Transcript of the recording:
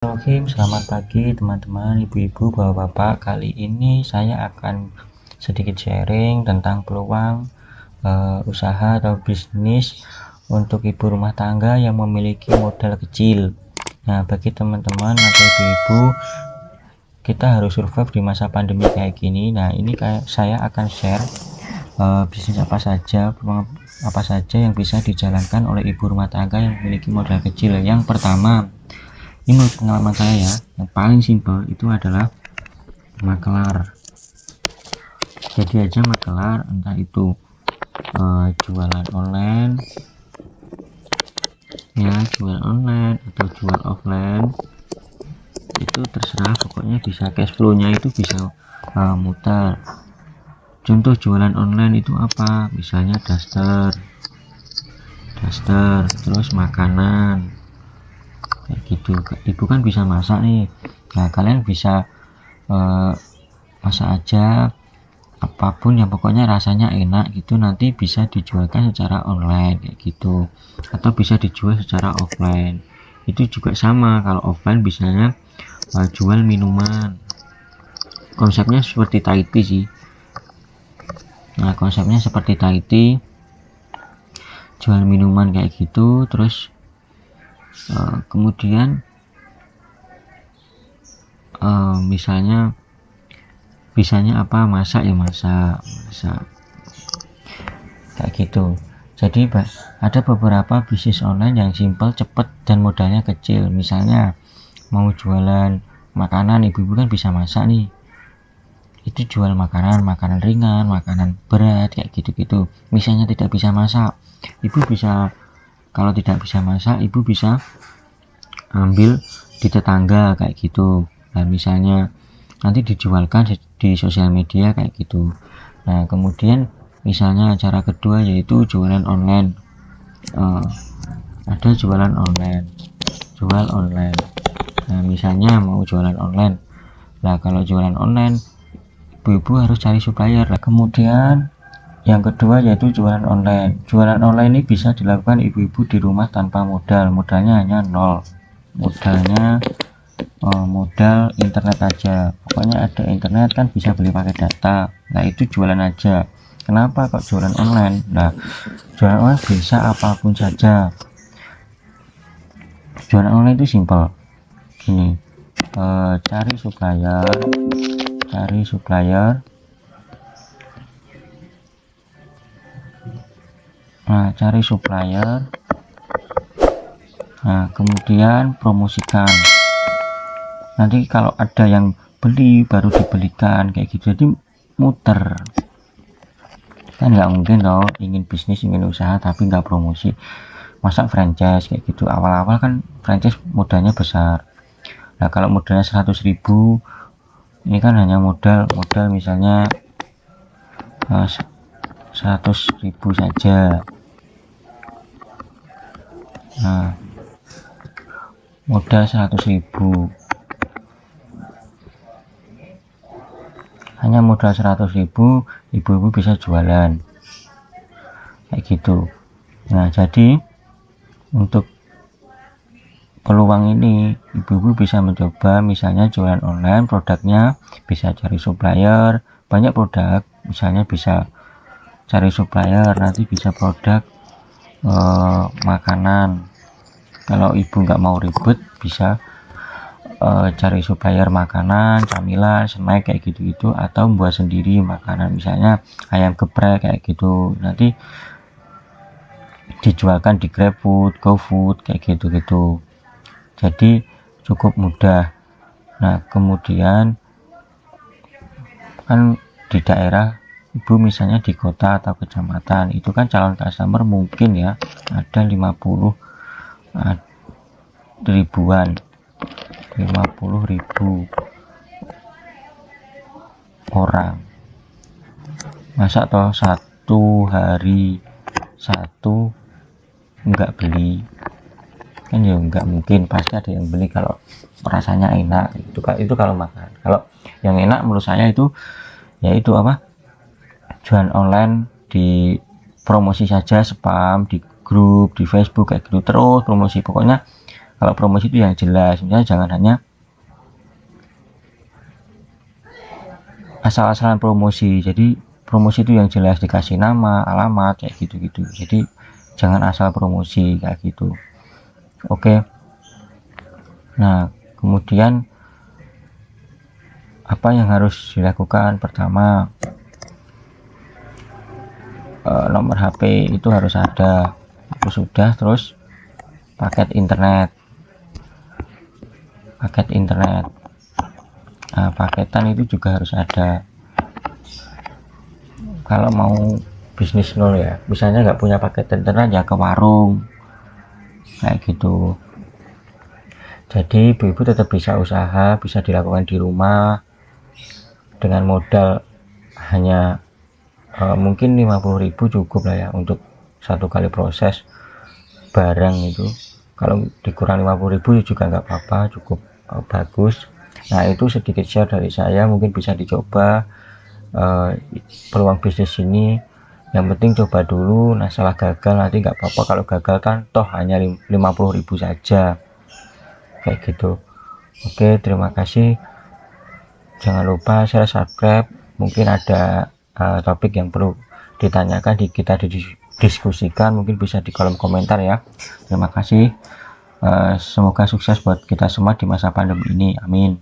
Bismillahirrahmanirrahim. Selamat pagi teman-teman, ibu-ibu, bapak-bapak. Kali ini saya akan sedikit sharing tentang peluang usaha atau bisnis untuk ibu rumah tangga yang memiliki modal kecil. Nah, bagi teman-teman atau ibu-ibu, kita harus survive di masa pandemi kayak gini. Nah, ini saya akan share bisnis apa saja, peluang apa saja yang bisa dijalankan oleh ibu rumah tangga yang memiliki modal kecil. Yang pertama, ini menurut pengalaman saya ya, yang paling simpel itu adalah makelar. Jadi aja makelar, entah itu jualan online ya, jual online atau jual offline, itu terserah, pokoknya bisa cash flow nya itu bisa muter. Contoh jualan online itu apa? Misalnya daster, terus makanan kayak gitu. Ibu kan bisa masak nih, nah kalian bisa masak aja apapun yang pokoknya rasanya enak gitu, nanti bisa dijualkan secara online kayak gitu, atau bisa dijual secara offline. Itu juga sama, kalau offline biasanya jual minuman, konsepnya seperti Thai tea sih. Nah, konsepnya seperti Thai tea, jual minuman kayak gitu. Terus kemudian bisanya apa, masak ya masak kayak gitu. Jadi ada beberapa bisnis online yang simple, cepet, dan modalnya kecil. Misalnya mau jualan makanan, ibu-ibu kan bisa masak nih, itu jual makanan ringan, makanan berat kayak gitu-gitu. Misalnya tidak bisa masak, ibu bisa, kalau tidak bisa masak, ibu bisa ambil di tetangga kayak gitu. Dan misalnya nanti dijualkan di sosial media kayak gitu. Nah, kemudian misalnya cara kedua yaitu jualan online. Ada jualan online, jual online. Nah, misalnya mau jualan online, nah kalau jualan online ibu-ibu harus cari supplier. Kemudian yang kedua yaitu jualan online. Jualan online ini bisa dilakukan ibu-ibu di rumah tanpa modalnya hanya nol. Modal internet aja, pokoknya ada internet kan bisa beli pakai data. Nah, itu jualan aja. Kenapa kok jualan online? Nah, jualan online bisa apapun saja. Jualan online itu simpel gini, cari supplier. Nah, kemudian promosikan. Nanti kalau ada yang beli baru dibelikan kayak gitu, jadi muter. Kan nggak mungkin loh ingin bisnis, ingin usaha tapi nggak promosi. Masa franchise kayak gitu, awal-awal kan franchise modalnya besar. Nah, kalau modalnya 100.000, ini kan hanya modal misalnya 100.000 saja. Nah, modal 100.000, hanya modal 100.000, ibu-ibu bisa jualan kayak gitu. Nah, jadi untuk peluang ini ibu-ibu bisa mencoba, misalnya jualan online, produknya bisa cari supplier, banyak produk, misalnya bisa cari supplier, nanti bisa produk makanan. Kalau ibu nggak mau ribet, bisa cari supplier makanan, camilan, snack kayak gitu-gitu, atau buat sendiri makanan, misalnya ayam geprek kayak gitu, nanti dijualkan di GrabFood, GoFood kayak gitu-gitu. Jadi cukup mudah. Nah, kemudian kan di daerah ibu, misalnya di kota atau kecamatan, itu kan calon customer mungkin ya ada 50 ribu orang. Masa toh satu hari satu enggak beli, kan ya enggak mungkin, pasti ada yang beli kalau rasanya enak itu kalau makan. Kalau yang enak menurut saya itu yaitu apa, jualan online, di promosi saja, spam di grup, di Facebook kayak gitu, terus promosi, pokoknya Kalau promosi itu yang jelas, misalnya jangan hanya asal-asalan promosi. Jadi promosi itu yang jelas, dikasih nama, alamat, kayak gitu-gitu. Jadi jangan asal promosi kayak gitu. Oke. Nah, kemudian apa yang harus dilakukan? Pertama, nomor HP itu harus ada, itu sudah. Terus paket internet. Nah, paketan itu juga harus ada. Kalau mau bisnis nol ya, misalnya nggak punya paket internet ya ke warung kayak gitu. Jadi ibu-ibu tetap bisa usaha, bisa dilakukan di rumah dengan modal hanya mungkin 50.000 cukup lah ya untuk satu kali proses barang itu. Kalau dikurang 50.000 juga nggak apa-apa, cukup bagus. Nah, itu sedikit share dari saya, mungkin bisa dicoba peluang bisnis ini. Yang penting coba dulu. Nah, salah gagal nanti nggak apa-apa, kalau gagal kan toh hanya 50.000 saja kayak gitu. Oke, terima kasih. Jangan lupa share, subscribe. Mungkin ada topik yang perlu ditanyakan, kita didiskusikan, mungkin bisa di kolom komentar ya. Terima kasih. Semoga sukses buat kita semua di masa pandemi ini, amin.